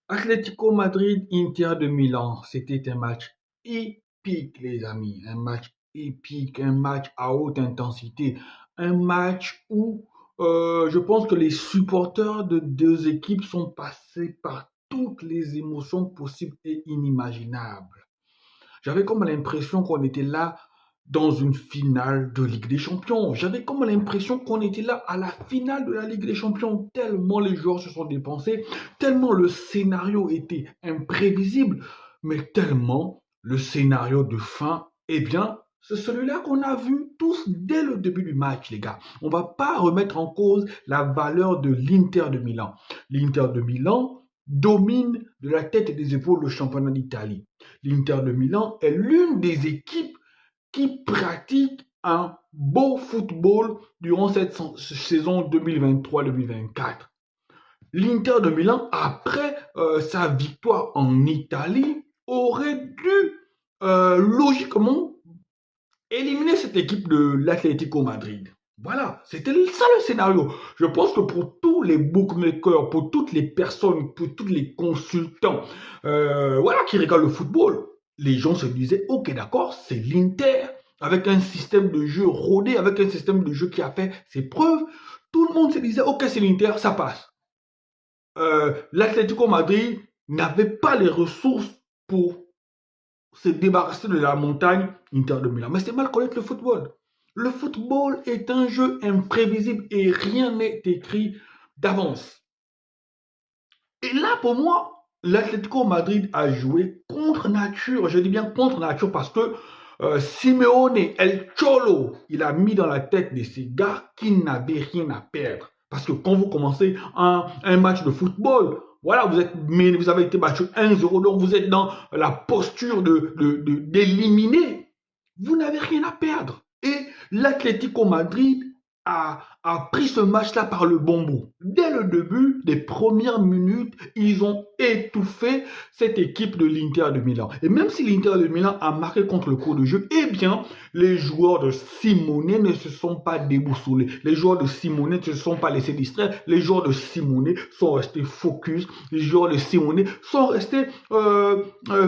Atlético Madrid, Inter de Milan, c'était un match épique, les amis. Un match épique, un match à haute intensité. Un match où je pense que les supporters de deux équipes sont passés par toutes les émotions possibles et inimaginables. J'avais comme l'impression qu'on était là dans une finale de Ligue des Champions. J'avais comme l'impression qu'on était là à la finale de la Ligue des Champions, tellement les joueurs se sont dépensés, tellement le scénario était imprévisible, mais tellement le scénario de fin, eh bien, c'est celui-là qu'on a vu tous dès le début du match, les gars. On ne va pas remettre en cause la valeur de l'Inter de Milan. L'Inter de Milan domine de la tête et des épaules le championnat d'Italie. L'Inter de Milan est l'une des équipes qui pratique un beau football durant cette saison 2023-2024. L'Inter de Milan, après sa victoire en Italie, aurait dû logiquement éliminer cette équipe de l'Atlético Madrid. Voilà, c'était ça le scénario. Je pense que pour tous les bookmakers, pour toutes les personnes, pour tous les consultants voilà, qui regardent le football, les gens se disaient, ok d'accord, c'est l'Inter, avec un système de jeu rodé, avec un système de jeu qui a fait ses preuves. Tout le monde se disait, ok c'est l'Inter, ça passe. L'Atlético Madrid n'avait pas les ressources pour se débarrasser de la montagne Inter de Milan. Mais c'est mal connaître le football. Le football est un jeu imprévisible et rien n'est écrit d'avance. Et là, pour moi, l'Atlético Madrid a joué contre nature. Je dis bien contre nature parce que Simeone, El Cholo, il a mis dans la tête de ces gars qu'ils n'avaient rien à perdre. Parce que quand vous commencez un match de football, voilà, vous avez été battu 1-0, donc vous êtes dans la posture d'éliminer. Vous n'avez rien à perdre. Et l'Atlético Madrid a pris ce match-là par le bon bout. Dès le début, des premières minutes, ils ont étouffé cette équipe de l'Inter de Milan. Et même si l'Inter de Milan a marqué contre le cours de jeu, eh bien, les joueurs de Simone ne se sont pas déboussolés. Les joueurs de Simone ne se sont pas laissés distraire. Les joueurs de Simone sont restés focus. Les joueurs de Simone sont restés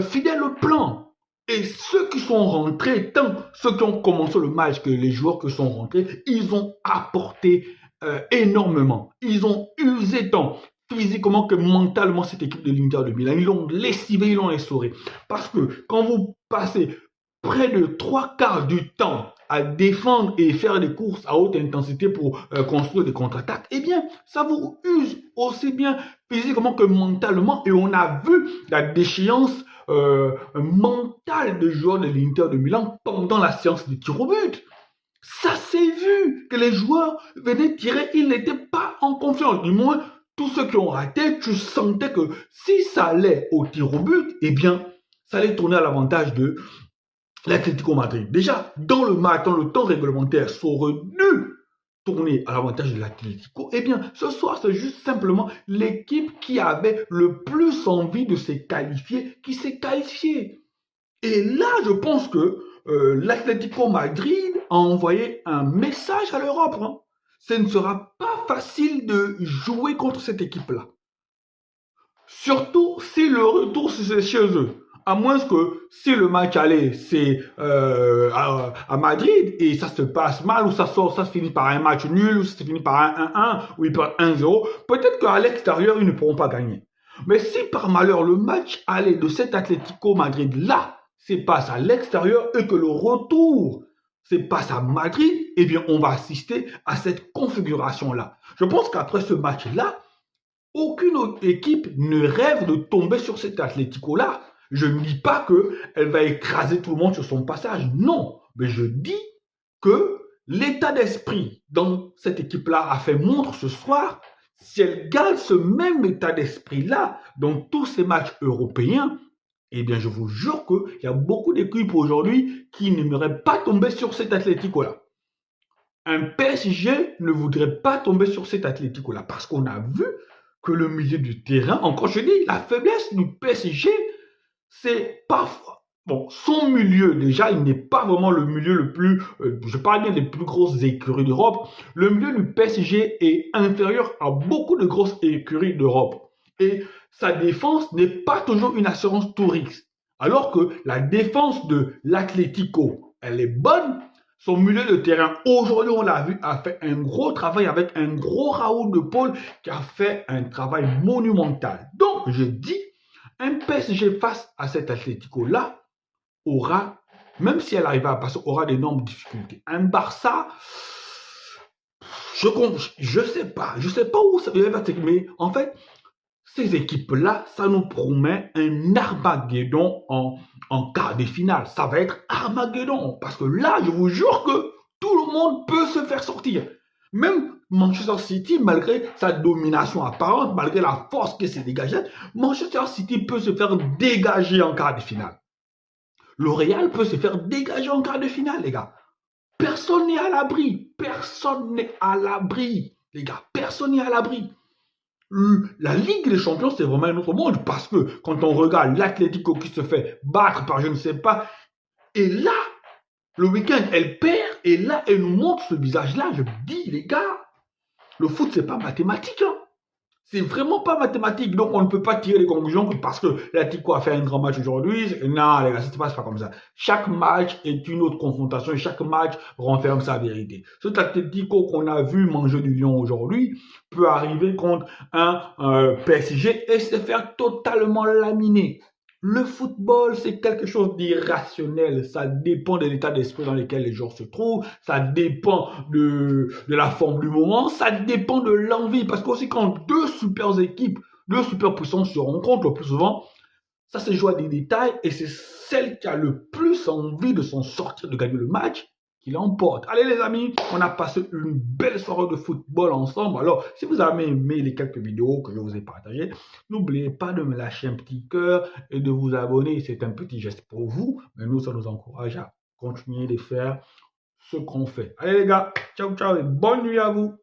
fidèles au plan. Et ceux qui sont rentrés, tant ceux qui ont commencé le match que les joueurs qui sont rentrés, ils ont apporté énormément. Ils ont usé tant physiquement que mentalement cette équipe de l'Inter de Milan. Ils l'ont lessivé, ils l'ont essoré. Parce que quand vous passez près de 3/4 du temps à défendre et faire des courses à haute intensité pour construire des contre-attaques, eh bien, ça vous use aussi bien physiquement que mentalement. Et on a vu la déchéance mentale de joueurs de l'Inter de Milan pendant la séance de tir au but. Ça s'est vu que les joueurs venaient tirer, ils n'étaient pas en confiance. Du moins, tous ceux qui ont raté, tu sentais que si ça allait au tir au but, eh bien, ça allait tourner à l'avantage de l'Atlético Madrid. Déjà, dans le match, dans le temps réglementaire, ça aurait dû tourner à l'avantage de l'Atlético. Eh bien, ce soir, c'est juste simplement l'équipe qui avait le plus envie de se qualifier qui s'est qualifiée. Et là, je pense que l'Atlético Madrid a envoyé un message à l'Europe. Hein. Ce ne sera pas facile de jouer contre cette équipe-là. Surtout si le retour c'est chez eux. À moins que si le match aller c'est à Madrid et ça se passe mal ou ça se finit par un match nul ou ça se finit par un 1-1 ou ils perdent 1-0, peut-être qu'à l'extérieur ils ne pourront pas gagner. Mais si par malheur le match aller de cet Atlético Madrid là se passe à l'extérieur et que le retour se passe à Madrid, eh bien on va assister à cette configuration là. Je pense qu'après ce match là, aucune autre équipe ne rêve de tomber sur cet Atlético-là. Je ne dis pas qu'elle va écraser tout le monde sur son passage. Non. Mais je dis que l'état d'esprit dans cette équipe-là a fait montre ce soir. Si elle garde ce même état d'esprit-là dans tous ces matchs européens, eh bien, je vous jure qu'il y a beaucoup d'équipes aujourd'hui qui n'aimeraient pas tomber sur cet Atlético-là. Un PSG ne voudrait pas tomber sur cet Atlético-là parce qu'on a vu que le milieu du terrain, encore je dis, la faiblesse du PSG, c'est parfois, bon, son milieu déjà, il n'est pas vraiment le milieu le plus, je parle bien des plus grosses écuries d'Europe, le milieu du PSG est inférieur à beaucoup de grosses écuries d'Europe. Et sa défense n'est pas toujours une assurance tout risque. Alors que la défense de l'Atlético, elle est bonne. Son milieu de terrain, aujourd'hui, on l'a vu, a fait un gros travail avec un gros Raoul de Paul qui a fait un travail monumental. Donc, je dis, un PSG face à cet Atlético-là aura, même si elle arrive à passer, aura d'énormes difficultés. Un Barça, je sais pas où ça va, mais en fait, ces équipes-là, ça nous promet un Armageddon en quart de finale. Ça va être Armageddon. Parce que là, je vous jure que tout le monde peut se faire sortir. Même Manchester City, malgré sa domination apparente, malgré la force qui s'est dégagée, Manchester City peut se faire dégager en quart de finale. Le Real peut se faire dégager en quart de finale, les gars. Personne n'est à l'abri. Personne n'est à l'abri, les gars. Personne n'est à l'abri. La Ligue des Champions, c'est vraiment un autre monde parce que quand on regarde l'Atlético qui se fait battre par je ne sais pas, et là, le week-end, elle perd, et là, elle nous montre ce visage-là. Je me dis, les gars, le foot, c'est pas mathématique, hein. C'est vraiment pas mathématique. Donc, on ne peut pas tirer les conclusions que parce que l'Atlético a fait un grand match aujourd'hui. Non, les gars, ça se passe pas comme ça. Chaque match est une autre confrontation et chaque match renferme sa vérité. Cet Atlético qu'on a vu manger du lion aujourd'hui peut arriver contre un PSG et se faire totalement laminer. Le football, c'est quelque chose d'irrationnel. Ça dépend de l'état d'esprit dans lequel les joueurs se trouvent. Ça dépend de la forme du moment. Ça dépend de l'envie. Parce qu'aussi, quand deux super équipes, deux super puissances se rencontrent, le plus souvent, ça se joue à des détails. Et c'est celle qui a le plus envie de s'en sortir, de gagner le match, qui l'emporte. Allez les amis, on a passé une belle soirée de football ensemble. Alors, si vous avez aimé les quelques vidéos que je vous ai partagées, n'oubliez pas de me lâcher un petit cœur et de vous abonner. C'est un petit geste pour vous, mais nous, ça nous encourage à continuer de faire ce qu'on fait. Allez les gars, ciao ciao et bonne nuit à vous.